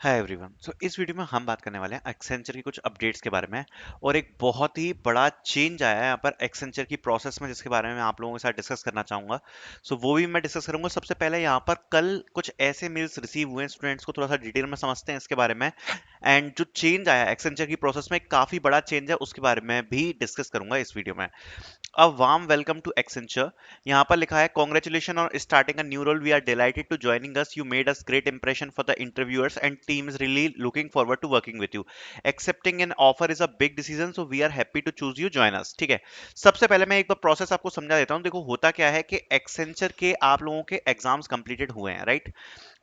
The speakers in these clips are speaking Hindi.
Hi everyone. इस वीडियो में हम बात करने वाले हैं एक्सेंचर की कुछ अपडेट्स के बारे में। और एक बहुत ही बड़ा चेंज आया है यहाँ पर एक्सेंचर की प्रोसेस में, जिसके बारे में मैं आप लोगों के साथ डिस्कस करना चाहूंगा। वो भी मैं डिस्कस करूंगा। सबसे पहले यहाँ पर कल कुछ ऐसे मेल्स रिसीव हुए हैं स्टूडेंट्स को, थोड़ा सा डिटेल में समझते हैं इसके बारे में। एंड जो चेंज आया एक्सेंचर की प्रोसेस में, काफी बड़ा चेंज है, उसके बारे में भी डिस्कस करूंगा इस वीडियो में। A warm welcome to Accenture। यहाँ पर लिखा है congratulations on starting a new role, we are delighted to joining us, you made us great impression for the interviewers and team is really looking forward to working with you, accepting an offer is a big decision so we are happy to choose you, join us। ठीक है, सबसे पहले मैं एक बार प्रोसेस आपको समझा देता हूँ। देखो होता क्या है कि एक्सेंचर के आप लोगों के एग्जाम्स कंप्लीटेड हुए हैं, राइट?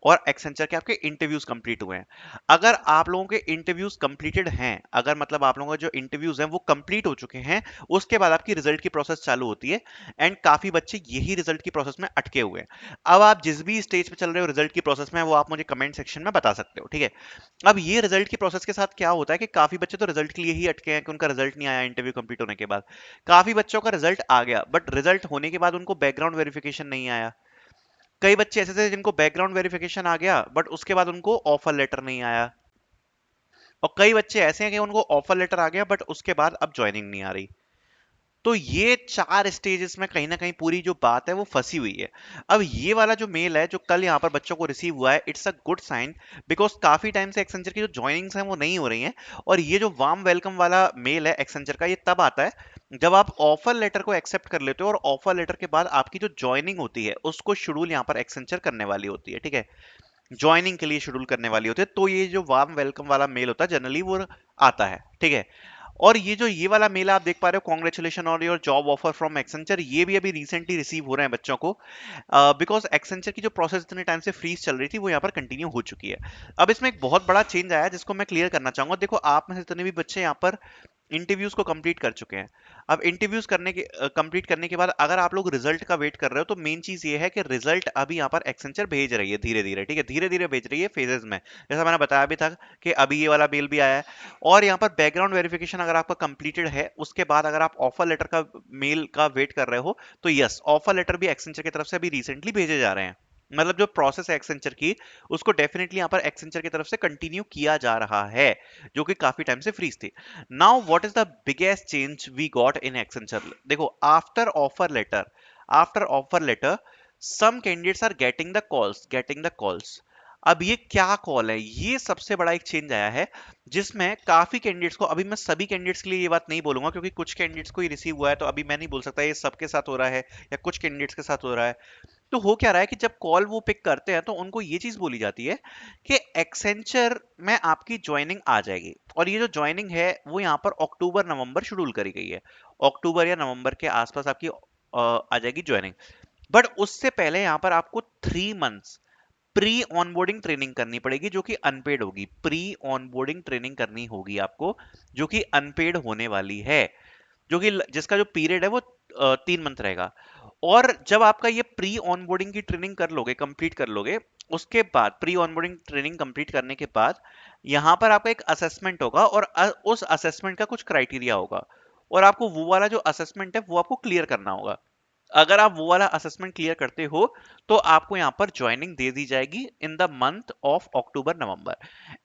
और एक्सेंचर के आपके इंटरव्यूज कंप्लीट हुए हैं। अगर आप लोगों के इंटरव्यूज कंप्लीटेड हैं, अगर मतलब आप लोगों के जो इंटरव्यूज हैं वो कंप्लीट हो चुके हैं, उसके बाद आपकी रिजल्ट की प्रोसेस चालू होती है। एंड काफी बच्चे यही रिजल्ट की प्रोसेस में अटके हुए हैं। अब आप जिस भी स्टेज पे चल रहे हो रिजल्ट की प्रोसेस में, वो आप मुझे कमेंट सेक्शन में बता सकते हो, ठीक है? अब ये रिजल्ट की प्रोसेस के साथ क्या होता है कि काफी बच्चे तो रिजल्ट के लिए ही अटके हैं कि उनका रिजल्ट नहीं आया इंटरव्यू कंप्लीट होने के बाद। काफी बच्चों का रिजल्ट आ गया, बट रिजल्ट होने के बाद उनको बैकग्राउंड वेरिफिकेशन नहीं आया। कई बच्चे ऐसे थे जिनको बैकग्राउंड वेरिफिकेशन आ गया, बट उसके बाद उनको ऑफर लेटर नहीं आया। और कई बच्चे ऐसे हैं कि उनको ऑफर लेटर आ गया, बट उसके बाद अब ज्वाइनिंग नहीं आ रही। तो ये 4 स्टेजेस में कहीं ना कहीं पूरी जो बात है वो फंसी हुई है। अब ये वाला जो मेल है जो कल यहाँ पर बच्चों को रिसीव हुआ है, it's a good sign, because काफी टाइम से एक्सेंचर की जो ज्वाइनिंग्स हैं वो नहीं हो रही हैं। और ये जो वार्म वेलकम वाला मेल है एक्सेंचर का, ये तब आता है जब आप ऑफर लेटर को एक्सेप्ट कर लेते हो और ऑफर लेटर के बाद आपकी जो ज्वाइनिंग होती है उसको शेड्यूल यहाँ पर एक्सेंचर करने वाली होती है, ठीक है? ज्वाइनिंग के लिए शेड्यूल करने वाली होती है, तो ये जो वार्म वेलकम वाला मेल होता है जनरली वो आता है, ठीक है? और ये जो ये वाला मेल आप देख पा रहे हो, कॉन्ग्रेचुलेशन और your job offer from Accenture, ये भी अभी रिसेंटली रिसीव हो रहे हैं बच्चों को, बिकॉज एक्सेंचर की जो प्रोसेस इतने टाइम से फ्रीज चल रही थी वो यहाँ पर कंटिन्यू हो चुकी है। अब इसमें एक बहुत बड़ा चेंज आया है जिसको मैं क्लियर करना चाहूंगा। देखो आप में से जितने भी बच्चे यहाँ पर इंटरव्यूज को कंप्लीट कर चुके हैं, अब इंटरव्यूज करने के कंप्लीट करने के बाद अगर आप लोग रिजल्ट का वेट कर रहे हो, तो मेन चीज ये है कि रिजल्ट अभी यहाँ पर एक्सेंचर भेज रही है धीरे धीरे, ठीक है? धीरे धीरे भेज रही है फेजेस में, जैसा मैंने बताया भी था कि अभी ये वाला मेल भी आया है। और यहाँ पर बैकग्राउंड वेरिफिकेशन अगर आपका कंप्लीटेड है, उसके बाद अगर आप ऑफर लेटर का मेल का वेट कर रहे हो, तो यस, ऑफर लेटर भी एक्सेंचर की तरफ से अभी रिसेंटली भेजे जा रहे हैं। मतलब जो प्रोसेस है एक्सेंचर की, उसको डेफिनेटली यहाँ पर एक्सेंचर की तरफ से कंटिन्यू किया जा रहा है, जो कि काफी टाइम से फ्रीज थी। Now what is the biggest change we got in Accenture? देखो after offer letter some candidates are getting the calls. अब ये क्या कॉल है, ये सबसे बड़ा एक चेंज आया है, जिसमें काफी कैंडिडेट्स को, अभी मैं सभी कैंडिडेट्स के लिए ये बात नहीं बोलूंगा क्योंकि कुछ कैंडिडेट्स को ही रिसीव हुआ है, तो अभी मैं नहीं बोल सकता ये सबके साथ हो रहा है या कुछ कैंडिडेट्स के साथ हो रहा है। तो हो क्या रहा है कि जब कॉल वो पिक करते हैं तो उनको ये चीज बोली जाती है कि एक्सेंचर में आपकी ज्वाइनिंग आ जाएगी। और ये जो ज्वाइनिंग है वो यहाँ पर अक्टूबर नवंबर शेड्यूल करी गई है। अक्टूबर या नवंबर के आसपास आपकी आ जाएगी ज्वाइनिंग। बट उससे पहले यहाँ पर आपको 3 मंथ्स प्री ऑनबोर्डिंग ट्रेनिंग करनी पड़ेगी, जो कि अनपेड होगी। प्री ऑनबोर्डिंग ट्रेनिंग करनी होगी आपको, जो कि अनपेड होने वाली है, जो कि जिसका जो पीरियड है वो 3 मंथ रहेगा। और जब आपका ये प्री ऑनबोर्डिंग की ट्रेनिंग कर लोगे, कंप्लीट कर लोगे, उसके बाद प्री ऑनबोर्डिंग ट्रेनिंग कंप्लीट करने के बाद यहाँ पर आपका एक असेसमेंट होगा, और उस असेसमेंट का कुछ क्राइटेरिया होगा, और आपको वो वाला जो असेसमेंट है वो आपको क्लियर करना होगा। अगर आप वो वाला असेसमेंट क्लियर करते हो, तो आपको यहाँ पर ज्वाइनिंग दे दी जाएगी in the month of October November.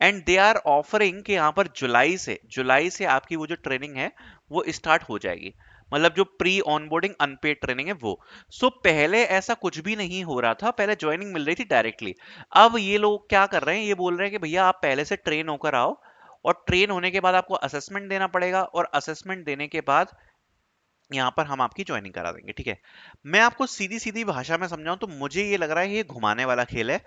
And they are offering कि यहाँ पर जुलाई से आपकी वो जो ट्रेनिंग है वो स्टार्ट हो जाएगी। मतलब जो प्री ऑनबोर्डिंग अनपेड ट्रेनिंग है वो। पहले ऐसा कुछ भी नहीं हो रहा था, पहले ज्वाइनिंग मिल रही थी डायरेक्टली। अब ये लोग क्या कर रहे हैं, ये बोल रहे हैं कि भैया आप पहले से ट्रेन होकर आओ, और ट्रेन होने के बाद आपको असेसमेंट देना पड़ेगा, और असेसमेंट देने के बाद यहाँ पर हम आपकी ज्वाइनिंग करा देंगे, ठीक है? मैं आपको सीधी सीधी भाषा में समझाऊं तो मुझे ये लग रहा है ये घुमाने वाला खेल है।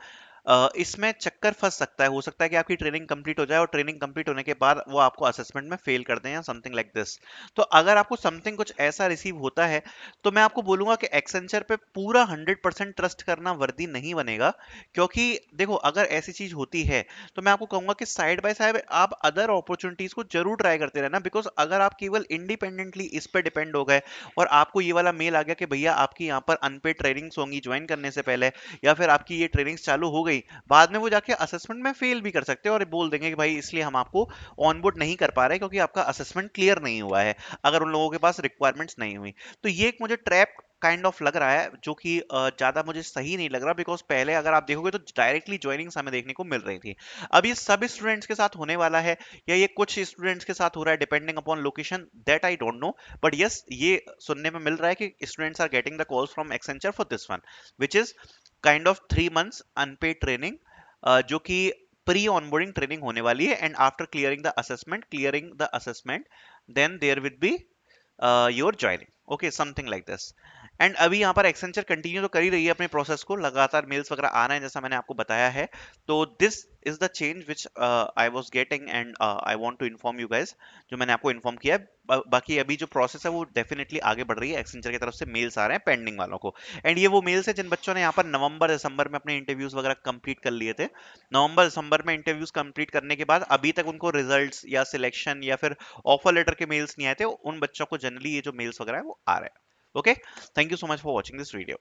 इसमें चक्कर फंस सकता है, हो सकता है कि आपकी ट्रेनिंग कंप्लीट हो जाए और ट्रेनिंग कंप्लीट होने के बाद वो आपको असेसमेंट में फेल कर दें या समथिंग लाइक दिस। तो अगर आपको समथिंग कुछ ऐसा रिसीव होता है, तो मैं आपको बोलूंगा कि एक्सेंचर पे पूरा 100% ट्रस्ट करना वर्दी नहीं बनेगा। क्योंकि देखो अगर ऐसी चीज होती है, तो मैं आपको कहूंगा कि साइड बाय साइड आप अदर अपॉर्चुनिटीज को जरूर ट्राई करते रहना। बिकॉज अगर आप केवल इंडिपेंडेंटली इस पे डिपेंड हो गए, और आपको ये वाला मेल आ गया कि भैया आपकी यहाँ पर अनपेड ट्रेनिंग्स होंगी ज्वाइन करने से पहले, या फिर आपकी ये ट्रेनिंग्स चालू हो गई नहीं, बाद में वो जाके असेसमेंट में फेल भी कर सकते हैं और बोल देंगे कि भाई इसलिए हम आपको ऑनबोर्ड नहीं कर पा रहे क्योंकि आपका असेसमेंट क्लियर नहीं हुआ है, अगर उन लोगों के पास रिक्वायरमेंट्स नहीं हुई। तो ये एक मुझे ट्रैप काइंड ऑफ लग रहा है, जो कि ज्यादा मुझे सही नहीं लग रहा, बिकॉज पहले अगर आप देखोगे तो डायरेक्टली ज्वाइनिंग्स हमें देखने को मिल रही थी। अब ये सब स्टूडेंट्स के साथ होने वाला है या ये कुछ स्टूडेंट्स के साथ हो रहा है depending upon location, that I don't know, but yes ये सुनने में मिल रहा है कि students are getting the calls from Accenture for this one, which is kind of 3 months unpaid training, जो कि प्री ऑनबोर्डिंग ट्रेनिंग होने वाली है, and after clearing the assessment then there will be your joining, okay, something like this. And अभी यहाँ पर एक्सेंचर कंटिन्यू तो कर ही रही है अपने प्रोसेस को, लगातार मेल्स वगैरह आ रहे हैं जैसा मैंने आपको बताया है। तो this is the change which I was getting and I want to inform you guys, जो मैंने आपको इन्फॉर्म किया है। बाकी अभी जो प्रोसेस है वो डेफिनेटली आगे बढ़ रही है, एक्सेंचर की तरफ से मेल्स आ रहे हैं पेंडिंग वालों को। एंड ये वो मेल्स है जिन बच्चों ने यहाँ पर नवंबर दिसंबर में अपने इंटरव्यूज वगैरह कंप्लीट कर लिए थे। नवंबर दिसंबर में इंटरव्यूज कंप्लीट करने के बाद अभी तक उनको रिजल्ट्स या सिलेक्शन या फिर ऑफर लेटर के मेल्स नहीं आए थे, उन बच्चों को जनरली ये जो मेल्स वगैरह है वो आ रहे हैं। Okay, thank you so much for watching this video.